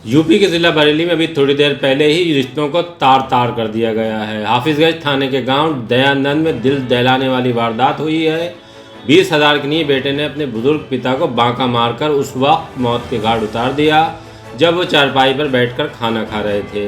UP के जिला बरेली में अभी थोड़ी देर पहले ही रिश्तों को तार तार कर दिया गया है। हाफिजगंज थाने के गांव दयानंद में दिल दहलाने वाली वारदात हुई है। 20,000 के लिए बेटे ने अपने बुजुर्ग पिता को बांका मारकर उस वक्त मौत के घाट उतार दिया जब वो चारपाई पर बैठकर खाना खा रहे थे।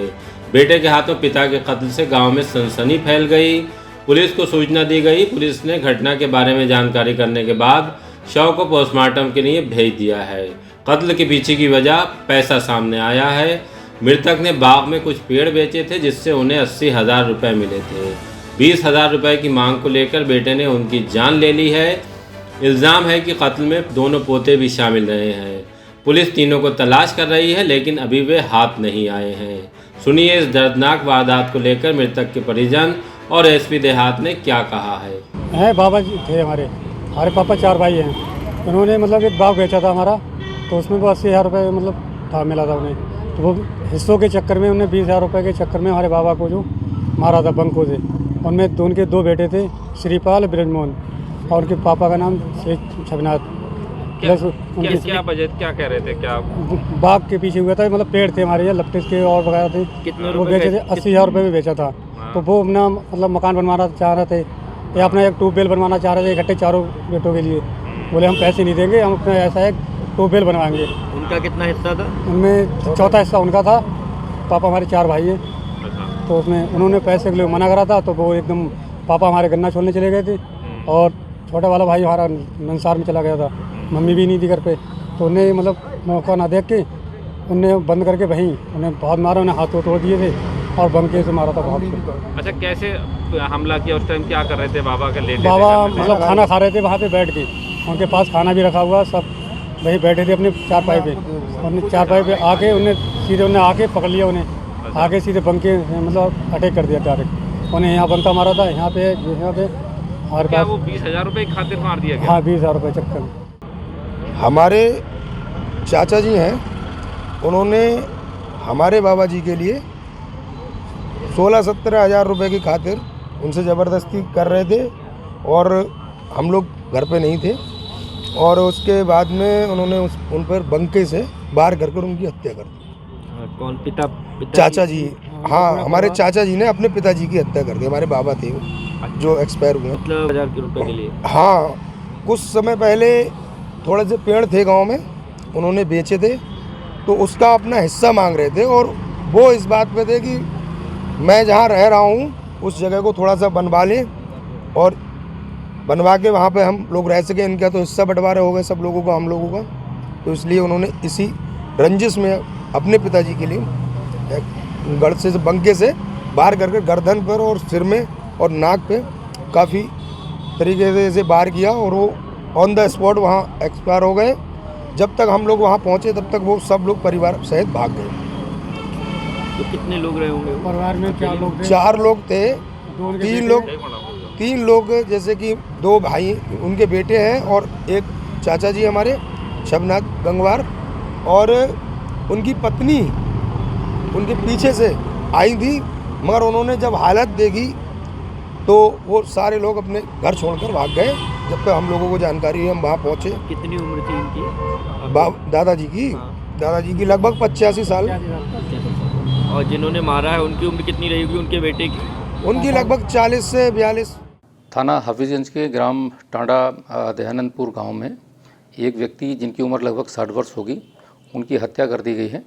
बेटे के हाथों पिता के कत्ल से गाँव में सनसनी फैल गई। पुलिस को सूचना दी गई। पुलिस ने घटना के बारे में जानकारी करने के बाद शव को पोस्टमार्टम के लिए भेज दिया है। कत्ल के पीछे की वजह पैसा सामने आया है। मृतक ने बाग में कुछ पेड़ बेचे थे जिससे उन्हें 80,000 रुपये मिले थे। 20,000 रुपये की मांग को लेकर बेटे ने उनकी जान ले ली है। इल्ज़ाम है कि कत्ल में दोनों पोते भी शामिल रहे हैं। पुलिस तीनों को तलाश कर रही है लेकिन अभी वे हाथ नहीं आए हैं। सुनिए इस दर्दनाक वारदात को लेकर मृतक के परिजन और एसपी देहात ने क्या कहा है। बाबा जी थे हमारे पापा 4 भाई हैं। उन्होंने मतलब एक बाग बेचा था हमारा, तो उसमें वो 80,000 रुपये मतलब था मिला था उन्हें। तो वो हिस्सों के चक्कर में उन्हें 20,000 रुपये के चक्कर में हमारे बाबा को जो मारा था बंकों से। उनमें उनके 2 बेटे थे, श्रीपाल ब्रजमोहन, और उनके पापा का नाम शेख छबनाथ। क्या बजट क्या कह रहे थे, क्या बाग के पीछे हुआ था, मतलब पेड़ थे हमारे यहाँ लपटेस के और वगैरह थे। कितने वो बेचे थे 80,000 रुपये में बेचा था। तो वो अपना मतलब मकान बनवाना चाह रहे थे या अपना एक ट्यूबवेल बनवाना चाह रहे थे इकट्ठे चारों बेटों के लिए। बोले हम पैसे नहीं देंगे, हम अपना ऐसा एक ट्यूबवेल बनवाएंगे। उनका कितना हिस्सा था? उनमें चौथा हिस्सा उनका था। पापा हमारे 4 भाई हैं। तो उसमें उन्होंने पैसे के लिए मना करा था। तो वो एकदम पापा हमारे गन्ना छोड़ने चले गए थे और छोटा वाला भाई हमारा नंसार में चला गया था। मम्मी भी नहीं थी घर पे। तो उन्हें मतलब मौका ना देख के उन्हें बंद करके वहीं उन्हें बहुत मारा। उन्हें हाथों तोड़ दिए थे और बंके से मारा था बहुत। अच्छा, कैसे हमला किया? उस टाइम क्या कर रहे थे? बाबा के लेटे बाबा मतलब खाना खा रहे थे वहाँ पे बैठ के। उनके पास खाना भी रखा हुआ, सब वहीं बैठे थे अपने चारपाई पे। उन्हें चारपाई पे आके उन्हें आके पकड़ लिया। उन्हें आके सीधे बंके मतलब अटैक कर दिया डायरेक्ट। उन्हें यहाँ बंका मारा था, यहाँ पे हमारे क्या पास। वो 20,000 रुपये की खातिर मार दिया गया? हाँ, 20,000 रुपये चक्कर में। हमारे चाचा जी हैं, उन्होंने हमारे बाबा जी के लिए 16-17 हज़ार रुपये की खातिर उनसे ज़बरदस्ती कर रहे थे और हम लोग घर पे नहीं थे। और उसके बाद में उन्होंने उन पर बंके से बाहर कर उनकी हत्या कर दी। कौन? पिता चाचा जी। हाँ, हमारे चाचा जी ने अपने पिताजी की हत्या कर दी। हमारे बाबा थे जो एक्सपायर हुए। मतलब 1,000 रुपये के लिए? हाँ, कुछ समय पहले थोड़े से पेड़ थे गांव में, उन्होंने बेचे थे, तो उसका अपना हिस्सा मांग रहे थे। और वो इस बात पे थे कि मैं जहाँ रह रहा हूँ उस जगह को थोड़ा सा बनवा लें और बनवा के वहाँ पे हम लोग रह सकें। इनका तो हिस्सा बंटवारा हो गए सब लोगों का, हम लोगों का। तो इसलिए उन्होंने इसी रंजिश में अपने पिताजी के लिए गढ़ से बंके से बाहर करके गर्दन पर और सिर में और नाक पे काफ़ी तरीके से इसे बाहर किया और वो ऑन द स्पॉट वहाँ एक्सपायर हो गए। जब तक हम लोग वहाँ पहुँचे तब तक वो सब लोग परिवार सहित भाग गए। तो कितने लोग रहे होंगे परिवार में? 4 लोग थे। 4 लोग थे। 3 लोग जैसे कि 2 भाई उनके बेटे हैं और एक चाचा जी हमारे शबनाथ गंगवार, और उनकी पत्नी उनके पीछे से आई थी। मगर उन्होंने जब हालत देखी तो वो सारे लोग अपने घर छोड़कर भाग गए। जब तक हम लोगों को जानकारी है हम वहाँ पहुँचे। कितनी उम्र थी इनकी? दादाजी की लगभग 85 साल। और जिन्होंने मारा है उनकी उम्र कितनी रहेगी? उनके बेटे की? उनकी लगभग 40 से 42। थाना हाफिजगंज के ग्राम टांडा दयानंदपुर गांव में एक व्यक्ति जिनकी उम्र लगभग 60 वर्ष होगी, उनकी हत्या कर दी गई है।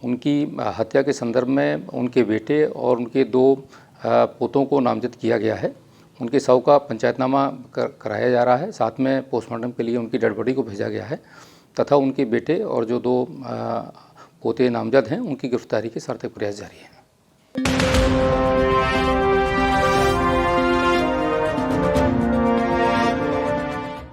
उनकी हत्या के संदर्भ में उनके बेटे और उनके 2 पोतों को नामजद किया गया है। उनके शव का पंचायतनामा कराया जा रहा है। साथ में पोस्टमार्टम के लिए उनकी डेड बॉडी को भेजा गया है तथा उनके बेटे और जो 2 पोते नामजद हैं उनकी गिरफ्तारी के सार्थक प्रयास जारी हैं।